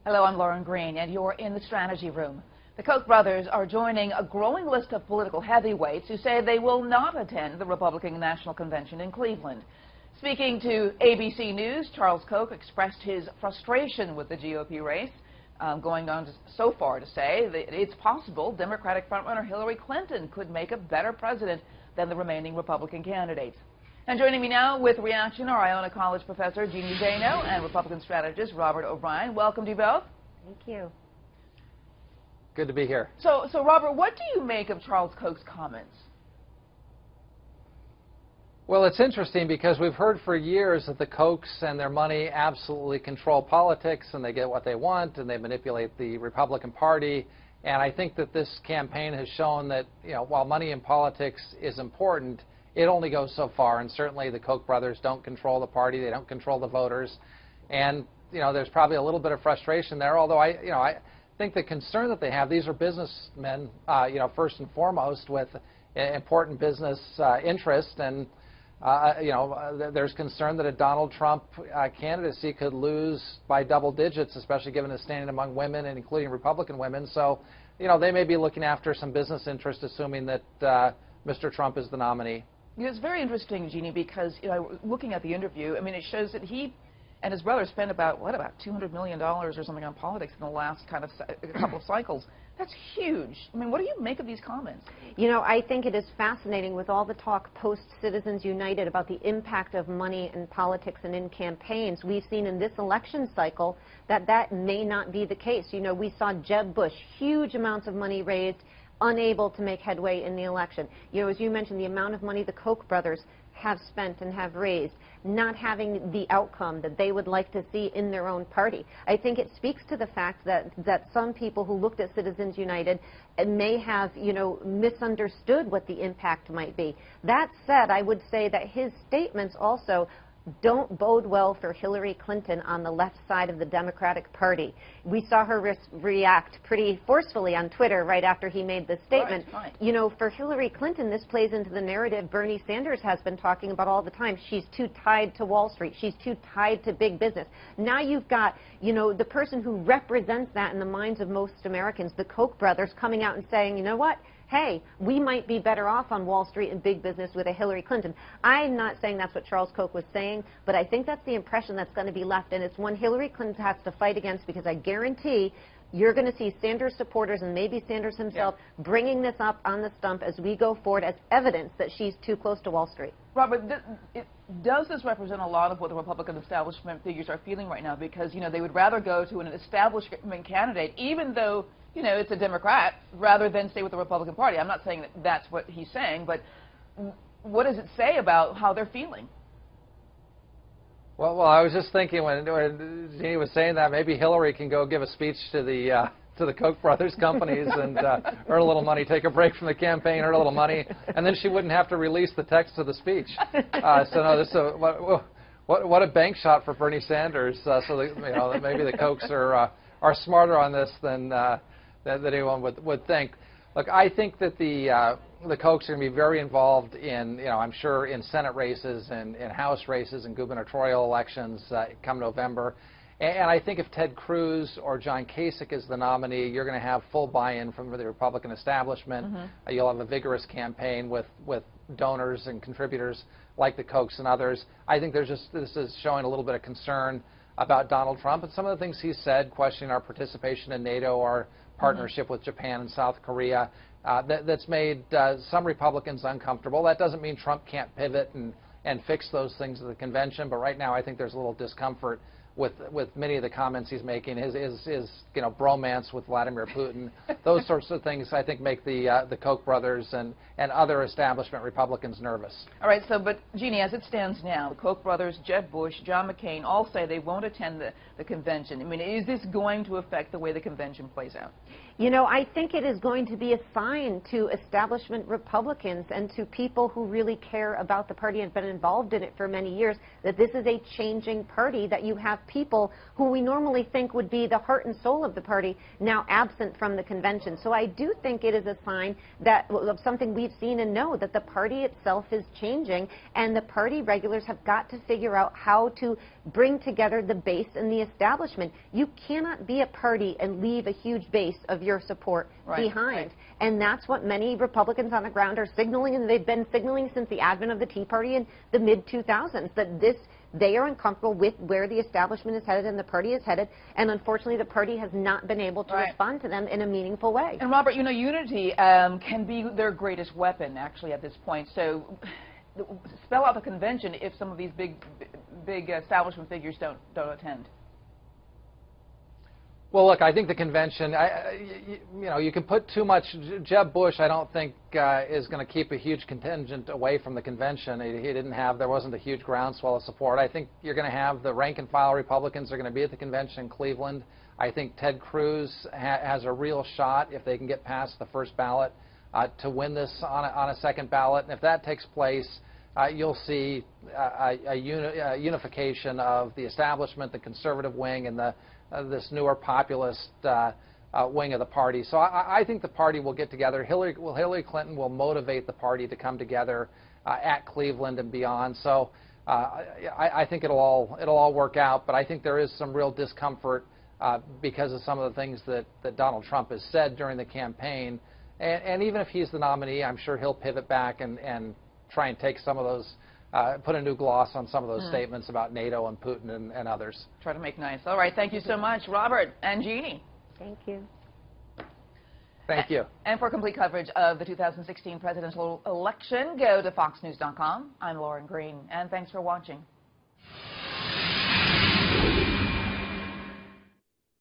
Hello, I'm Lauren Green, and you're in the strategy room. The Koch brothers are joining a growing list of political heavyweights who say they will not attend the Republican National Convention in Cleveland. Speaking to ABC News, Charles Koch expressed his frustration with the GOP race, going on so far to say that it's possible Democratic frontrunner Hillary Clinton could make a better president than the remaining Republican candidates. And joining me now with reaction are Iona College professor Jeanne Zaino and Republican strategist Robert O'Brien. Welcome to you both. Thank you. Good to be here. So Robert, what do you make of Charles Koch's comments? Well, it's interesting because we've heard for years that the Kochs and their money absolutely control politics, and they get what they want, and they manipulate the Republican Party. And I think that this campaign has shown that, while money in politics is important, it only goes so far. And certainly the Koch brothers don't control the party; they don't control the voters. And there's probably a little bit of frustration there. Although I think the concern that they have, these are businessmen, first and foremost, with important business interest, and there's concern that a Donald Trump candidacy could lose by double digits, especially given his standing among women and including Republican women. So, they may be looking after some business interest, assuming that Mr. Trump is the nominee. It's very interesting, Jeanne, because looking at the interview, it shows that he and his brother spent about $200 million or something on politics in the last couple of cycles. That's huge. What do you make of these comments? I think it is fascinating with all the talk post-Citizens United about the impact of money in politics and in campaigns. We've seen in this election cycle that may not be the case. We saw Jeb Bush, huge amounts of money raised, unable to make headway in the election. As you mentioned, the amount of money the Koch brothers have spent and have raised, not having the outcome that they would like to see in their own party. I think it speaks to the fact that some people who looked at Citizens United may have, misunderstood what the impact might be. That said, I would say that his statements also don't bode well for Hillary Clinton on the left side of the Democratic Party. We saw her react pretty forcefully on Twitter right after he made this statement. Right. For Hillary Clinton, this plays into the narrative Bernie Sanders has been talking about all the time. She's too tied to Wall Street. She's too tied to big business. Now you've got, the person who represents that in the minds of most Americans, the Koch brothers, coming out and saying, you know what? Hey, we might be better off on Wall Street and big business with a Hillary Clinton. I'm not saying that's what Charles Koch was saying, but I think that's the impression that's going to be left, and it's one Hillary Clinton has to fight against, because I guarantee you're going to see Sanders supporters and maybe Sanders himself bringing this up on the stump as we go forward as evidence that she's too close to Wall Street. Robert, does this represent a lot of what the Republican establishment figures are feeling right now? Because, they would rather go to an establishment candidate, even though it's a Democrat, rather than stay with the Republican Party. I'm not saying that that's what he's saying, but what does it say about how they're feeling? Well, I was just thinking when Jeanne was saying that, maybe Hillary can go give a speech to the Koch brothers companies and earn a little money, take a break from the campaign, earn a little money, and then she wouldn't have to release the text of the speech. What a bank shot for Bernie Sanders. That maybe the Kochs are smarter on this than anyone would think. Look, I think that the Kochs are going to be very involved in, I'm sure, in Senate races and in House races and gubernatorial elections come November. And I think if Ted Cruz or John Kasich is the nominee, you're going to have full buy-in from the Republican establishment. Mm-hmm. You'll have a vigorous campaign with donors and contributors like the Kochs and others. I think this is showing a little bit of concern about Donald Trump and some of the things he said, questioning our participation in NATO, our partnership with Japan and South Korea, that's made some Republicans uncomfortable. That doesn't mean Trump can't pivot and fix those things at the convention, but right now I think there's a little discomfort with many of the comments he's making, his bromance with Vladimir Putin. Those sorts of things, I think, make the Koch brothers and other establishment Republicans nervous. All right, but Jeanne, as it stands now, the Koch brothers, Jeb Bush, John McCain, all say they won't attend the convention. Is this going to affect the way the convention plays out? I think it is going to be a sign to establishment Republicans and to people who really care about the party and have been involved in it for many years that this is a changing party, that you have people who we normally think would be the heart and soul of the party now absent from the convention. So I do think it is a sign that of something we've seen and know, that the party itself is changing, and the party regulars have got to figure out how to bring together the base and the establishment. You cannot be a party and leave a huge base of your support behind. Right. And that's what many Republicans on the ground are signaling, and they've been signaling since the advent of the Tea Party in the mid-2000s, that they are uncomfortable with where the establishment is headed and the party is headed, and unfortunately the party has not been able to respond to them in a meaningful way. And Robert, you know, unity can be their greatest weapon, actually, at this point. So spell out the convention if some of these big establishment figures don't attend. Well, look, I think the convention, you know, you can put too much. Jeb Bush, I don't think, is going to keep a huge contingent away from the convention. There wasn't a huge groundswell of support. I think you're going to have the rank and file Republicans are going to be at the convention in Cleveland. I think Ted Cruz has a real shot, if they can get past the first ballot, to win this on a second ballot. And if that takes place, you'll see a unification of the establishment, the conservative wing, and this newer populist wing of the party. So I think the party will get together. Hillary Clinton will motivate the party to come together at Cleveland and beyond. So I think it'll all work out. But I think there is some real discomfort because of some of the things that Donald Trump has said during the campaign. And even if he's the nominee, I'm sure he'll pivot back and try and take some of those, put a new gloss on some of those statements about NATO and Putin and others. Try to make nice. All right, thank you so much, Robert and Jeanne. Thank you. Thank you. And for complete coverage of the 2016 presidential election, go to foxnews.com. I'm Lauren Green, and thanks for watching.